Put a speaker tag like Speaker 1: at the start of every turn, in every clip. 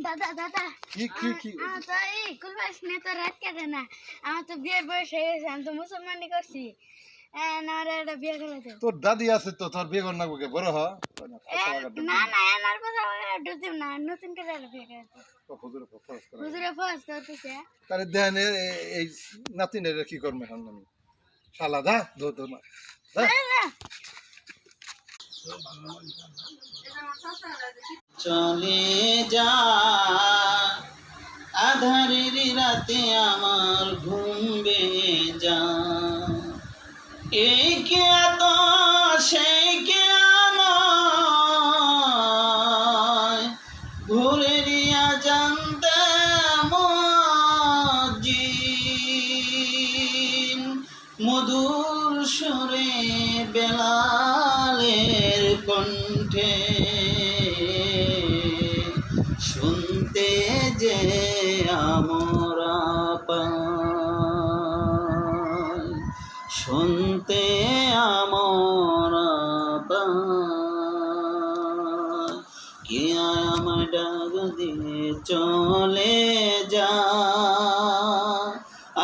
Speaker 1: দাদা দাদা
Speaker 2: কি
Speaker 1: আমার তো এই কুলবাস নিয়ে তো রাত কাটে না। আমার তো বিয়ের বয়স হয়ে গেছে, আমি তো মুসলমানি করছি। আমার একটা বিয়ে করে দেব।
Speaker 2: তোর দাদি আছে তো, তোর বিয়ে কর না বড় হ।
Speaker 1: না না আমার কথা ঢুকতে না, নতুন করে একটা বিয়ে করে দেব। হুজুরে ফস করতেছে।
Speaker 2: তাহলে দেন এই নাতিনের কি করবে এখন আমি শালা দা দো দো না
Speaker 3: চলে যা আধারের রাতে আমার ঘুম ভেঙে যা এই কে তো সেই কে আমায় ঘুরে রিয়া জানতে মজিন মধুর সুরে বেলালের কণ্ঠে শুনতে যে আমরা পাই, শুনতে আমরা পাই, কে আমার ডাক দিয়ে চলে যা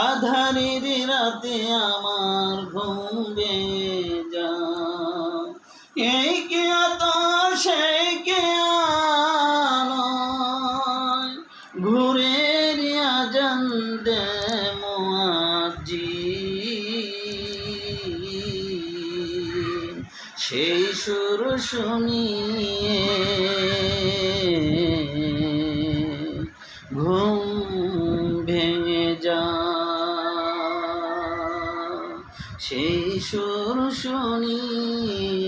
Speaker 3: আধারের রাতে আমার ঘুম ভেঙে যা এই কে তো সেই কে আমায় ঘুরে রিয়া জানতে মুয়াজ্জিন সেই সুর শুনিয়ে ঘুম ভেঙে যা সেই সুর শুনিয়ে